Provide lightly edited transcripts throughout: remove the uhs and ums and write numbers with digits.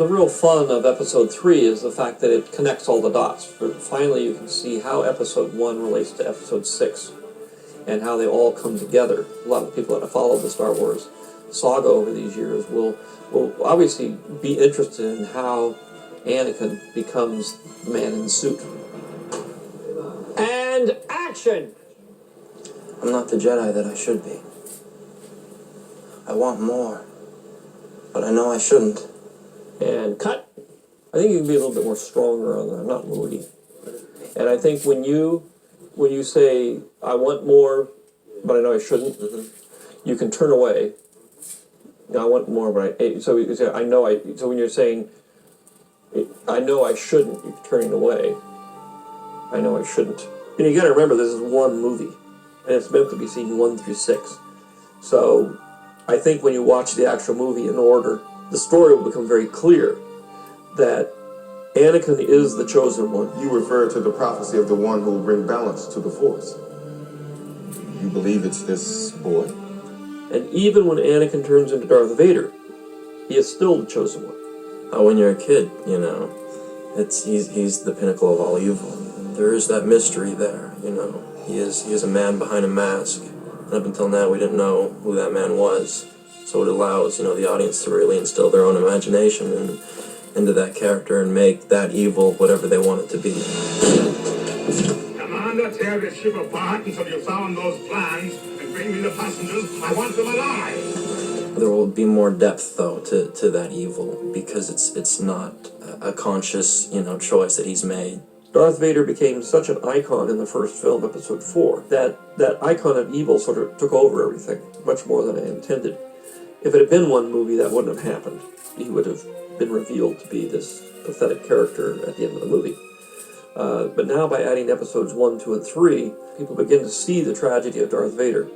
the real fun of Episode 3 is the fact that it connects all the dots. Finally, you can see how Episode 1 relates to Episode 6 and how they all come together. A lot of people that have followed the Star Wars saga over these years will obviously be interested in how Anakin becomes the man in the suit. And action! I'm not the Jedi that I should be. I want more, but I know I shouldn't. And cut. I think you can be a little bit more stronger on that, not moody. And I think when you say, I want more, but I know I shouldn't, you can turn away. I want more, but so you say, so when you're saying, I know I shouldn't, you're turning away. I know I shouldn't. And you gotta remember, this is one movie, and it's meant to be seen 1 through 6. So I think when you watch the actual movie in order, the story will become very clear that Anakin is the chosen one. You refer to the prophecy of the one who will bring balance to the Force. You believe it's this boy? And even when Anakin turns into Darth Vader, he is still the chosen one. When you're a kid, you know, he's the pinnacle of all evil. There is that mystery there, you know. He is a man behind a mask. And up until now, we didn't know who that man was. So it allows, you know, the audience to really instill their own imagination into that character and make that evil whatever they want it to be. Commander, tear this ship apart until you found those plans and bring me the passengers. I want them alive. There will be more depth, though, to that evil because it's not a conscious, you know, choice that he's made. Darth Vader became such an icon in the first film, Episode 4, that icon of evil sort of took over everything, much more than I intended. If it had been one movie, that wouldn't have happened. He would have been revealed to be this pathetic character at the end of the movie. But now, by adding Episodes 1, 2, and 3, people begin to see the tragedy of Darth Vader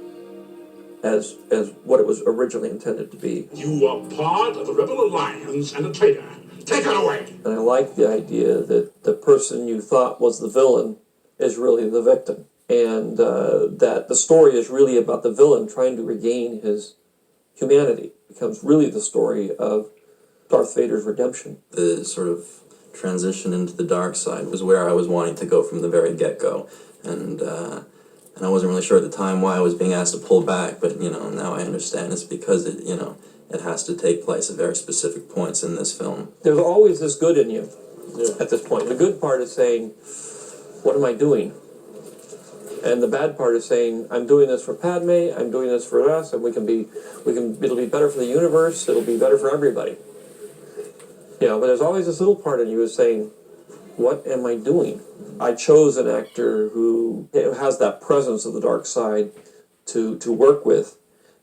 as what it was originally intended to be. You are part of the Rebel Alliance and a traitor. Take her away! And I like the idea that the person you thought was the villain is really the victim. And that the story is really about the villain trying to regain his humanity. It becomes really the story of Darth Vader's redemption. The sort of transition into the dark side was where I was wanting to go from the very get-go. And I wasn't really sure at the time why I was being asked to pull back, but, you know, now I understand it's because it, you know, it has to take place at very specific points in this film. There's always this good in you at this point. The good part is saying, what am I doing? And the bad part is saying, I'm doing this for Padme, I'm doing this for us, and it'll be better for the universe, it'll be better for everybody. You know, but there's always this little part in you is saying, what am I doing? I chose an actor who has that presence of the dark side to work with,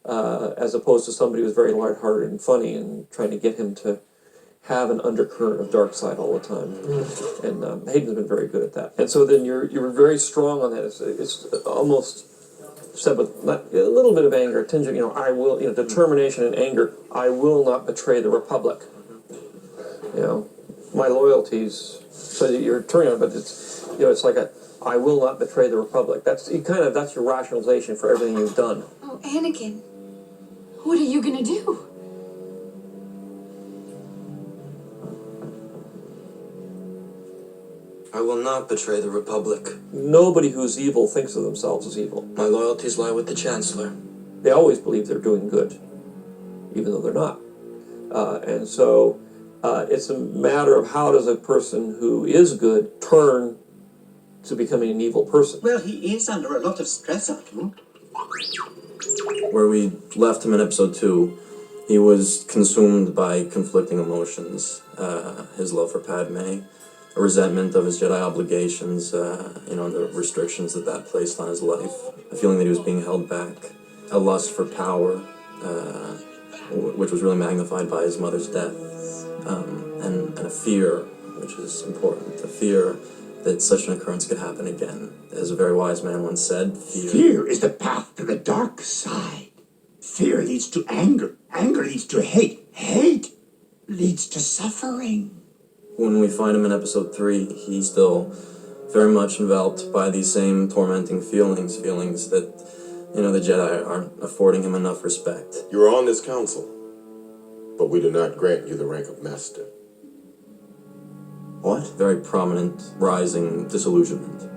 as opposed to somebody who's very lighthearted and funny and trying to get him to have an undercurrent of dark side all the time. And Hayden's been very good at that. And so then you're very strong on that. It's almost said with a little bit of anger, tinge of, I will, determination and anger. I will not betray the Republic. My loyalties. So you're turning on it, but it's like I will not betray the Republic. That's your rationalization for everything you've done. Oh, Anakin, what are you gonna do? I will not betray the Republic. Nobody who's evil thinks of themselves as evil. My loyalties lie with the Chancellor. They always believe they're doing good, even though they're not. And so it's a matter of how does a person who is good turn to becoming an evil person. Well, he is under a lot of stress, Arthur. Where we left him in episode 2, he was consumed by conflicting emotions. His love for Padme, a resentment of his Jedi obligations, the restrictions that placed on his life, a feeling that he was being held back, a lust for power, which was really magnified by his mother's death, and a fear, which is important, a fear that such an occurrence could happen again. As a very wise man once said, Fear is the path to the dark side. Fear leads to anger. Anger leads to hate. Hate leads to suffering. When we find him in episode 3, he's still very much enveloped by these same tormenting feelings that, the Jedi aren't affording him enough respect. You are on this council, but we do not grant you the rank of master. What? Very prominent, rising disillusionment.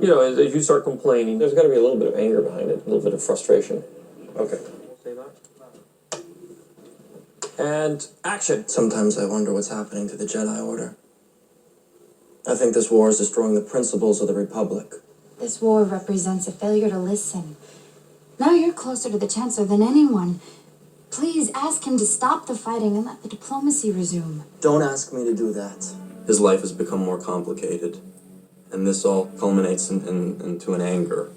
You know, as you start complaining, there's got to be a little bit of anger behind it, a little bit of frustration. Okay. And action. Sometimes I wonder what's happening to the Jedi Order. I think this war is destroying the principles of the Republic. This war represents a failure to listen. Now you're closer to the Chancellor than anyone. Please ask him to stop the fighting and let the diplomacy resume. Don't ask me to do that. His life has become more complicated, and this all culminates into an anger,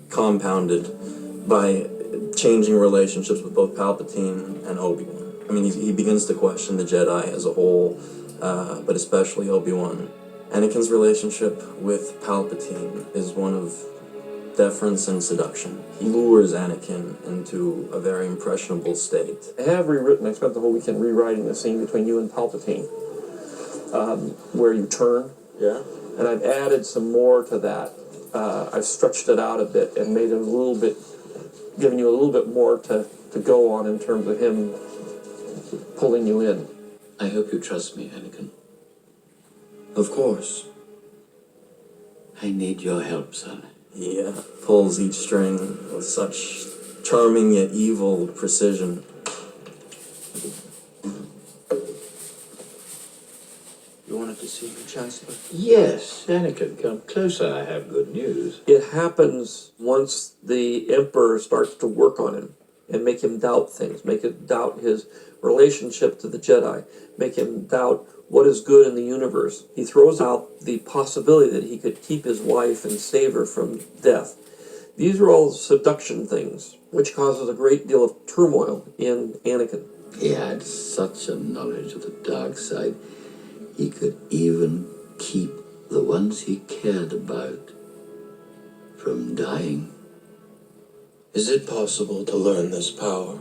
compounded by changing relationships with both Palpatine and Obi-Wan. I mean, he begins to question the Jedi as a whole, but especially Obi-Wan. Anakin's relationship with Palpatine is one of deference and seduction. He lures Anakin into a very impressionable state. I have rewritten, I spent the whole weekend rewriting the scene between you and Palpatine, where you turn. Yeah? And I've added some more to that. I've stretched it out a bit and made it a little bit, given you a little bit more to go on in terms of him pulling you in. I hope you trust me, Anakin. Of course. I need your help, son. He pulls each string with such charming yet evil precision. You wanted to see me, Chancellor? Yes, Anakin, come closer. I have good news. It happens once the Emperor starts to work on him and make him doubt things, make him doubt his relationship to the Jedi, make him doubt what is good in the universe. He throws out the possibility that he could keep his wife and save her from death. These are all seduction things, which causes a great deal of turmoil in Anakin. He had such a knowledge of the dark side. He could even keep the ones he cared about from dying. Is it possible to learn this power?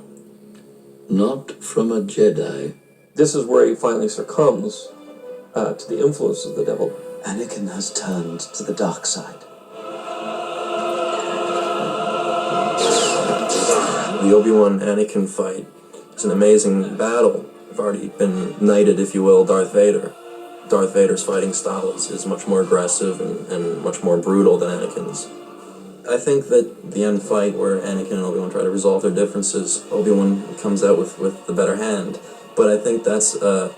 Not from a Jedi. This is where he finally succumbs to the influence of the devil. Anakin has turned to the dark side. The Obi-Wan Anakin fight is an amazing battle. I've already been knighted, if you will, Darth Vader. Darth Vader's fighting style is much more aggressive and much more brutal than Anakin's. I think that the end fight where Anakin and Obi-Wan try to resolve their differences, Obi-Wan comes out with the better hand. But I think that's a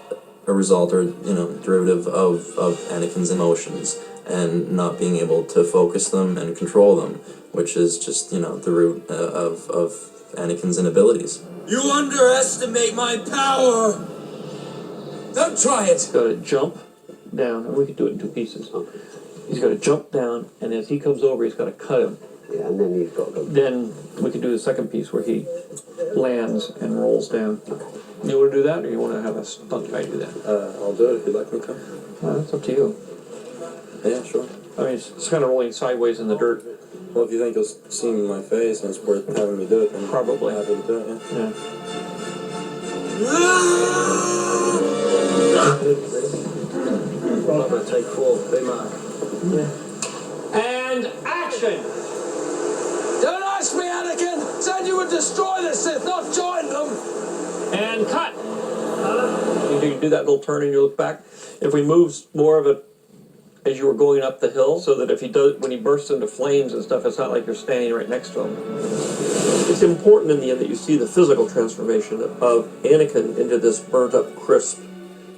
result or, derivative of Anakin's emotions and not being able to focus them and control them, which is just, the root of Anakin's inabilities. You underestimate my power! Don't try it! He's got to jump down, and we could do it in two pieces. He's got to jump down, and as he comes over, he's got to cut him. Yeah, and then you've got to go. Then we could do the second piece where he lands and rolls down. You want to do that, or you want to have a stunt guy do that? I'll do it if you'd like me to. That's up to you. Yeah, sure. I mean, it's kind of rolling sideways in the dirt. Well, if you think you'll see my face and it's worth having me do it, then Probably. I'm happy to do it, yeah. Roll over, take 4, big mark. And action! Don't ask me, Anakin! Said you would destroy the Sith, not join them! And cut! You do that little turn and you look back. If we move more of it as you were going up the hill, so that if he does, when he bursts into flames and stuff, it's not like you're standing right next to him. It's important in the end that you see the physical transformation of Anakin into this burnt up crisp,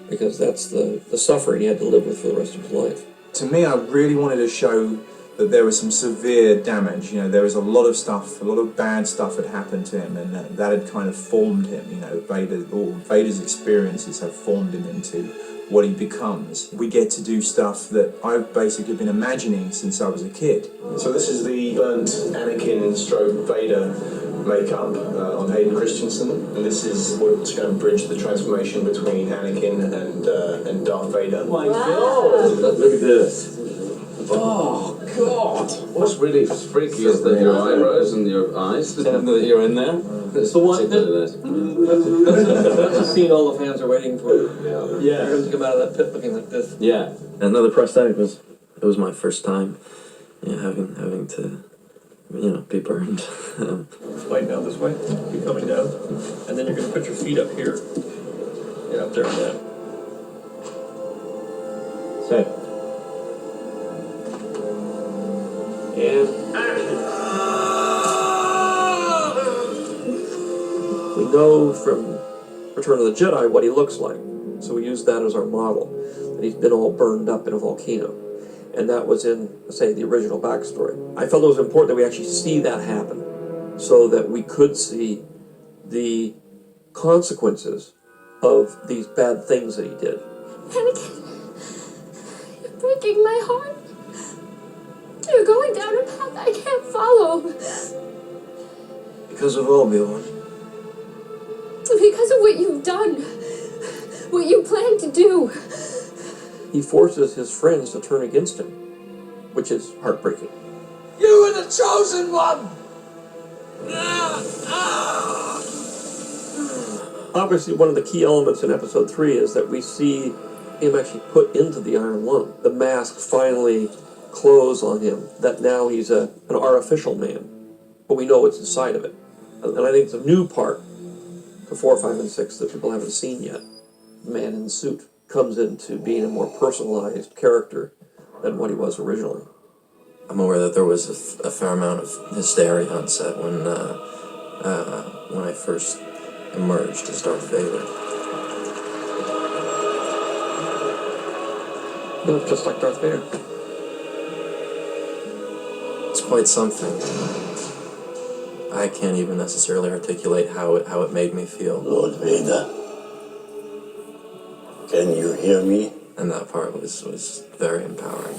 because that's the suffering he had to live with for the rest of his life. To me, I really wanted to show that there was some severe damage. There was a lot of stuff, a lot of bad stuff had happened to him, and that had kind of formed him. Vader's experiences have formed him into what he becomes. We get to do stuff that I've basically been imagining since I was a kid. So this is the burnt Anakin stroke Vader makeup on Hayden Christensen, and this is what's going to bridge the transformation between Anakin and Darth Vader. My God! Look at this. Oh, God! What's really freaky is that your eyebrows and your eyes, that you're in there. It's the one that's a scene all the fans are waiting for. Yeah. They're going to come out of that pit looking like this. Yeah. Another prosthetic was my first time, having to, be burned. Slide down this way, keep coming down, and then you're going to put your feet up here. Yeah, up there and down. know from Return of the Jedi what he looks like. So we used that as our model. That he's been all burned up in a volcano. And that was in, say, the original backstory. I felt it was important that we actually see that happen so that we could see the consequences of these bad things that he did. Anakin, you're breaking my heart. You're going down a path I can't follow. Because of Obi-Wan. Because of what you've done. What you plan to do. He forces his friends to turn against him, which is heartbreaking. You were the chosen one! Obviously, one of the key elements in Episode 3 is that we see him actually put into the Iron Lung. The mask finally close on him, that now he's an artificial man, but we know what's inside of it. And I think it's a new part to 4, 5, and 6 that people haven't seen yet. The man in the suit comes into being a more personalized character than what he was originally. I'm aware that there was a fair amount of hysteria on set when I first emerged as Darth Vader. You look just like Darth Vader. It's quite something. I can't even necessarily articulate how it made me feel. Lord Vader, can you hear me? And that part was very empowering.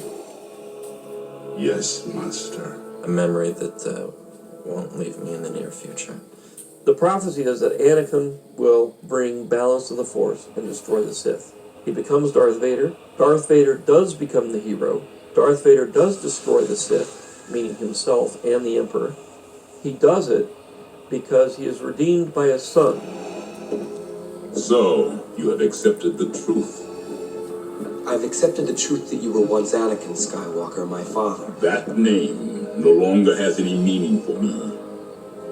Yes, Master. A memory that won't leave me in the near future. The prophecy is that Anakin will bring balance to the Force and destroy the Sith. He becomes Darth Vader. Darth Vader does become the hero. Darth Vader does destroy the Sith, meaning himself and the Emperor. He does it because he is redeemed by his son. So, you have accepted the truth. I've accepted the truth that you were once Anakin Skywalker, my father. That name no longer has any meaning for me.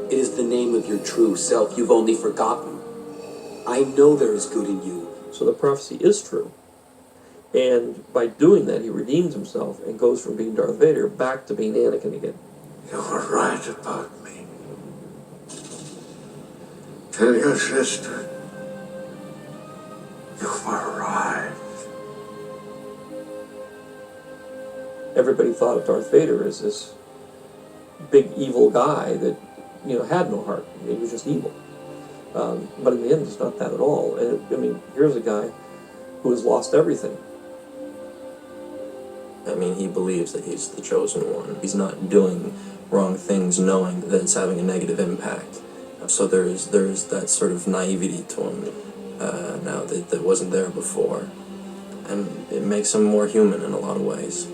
It is the name of your true self you've only forgotten. I know there is good in you. So the prophecy is true. And by doing that, he redeems himself and goes from being Darth Vader back to being Anakin again. You were right about me. Tell your sister. You were right. Everybody thought of Darth Vader as this big evil guy that, had no heart. He was just evil. But in the end, it's not that at all. And here's a guy who has lost everything. He believes that he's the chosen one. He's not doing wrong things knowing that it's having a negative impact. So there's that sort of naivety to him now that wasn't there before. And it makes him more human in a lot of ways.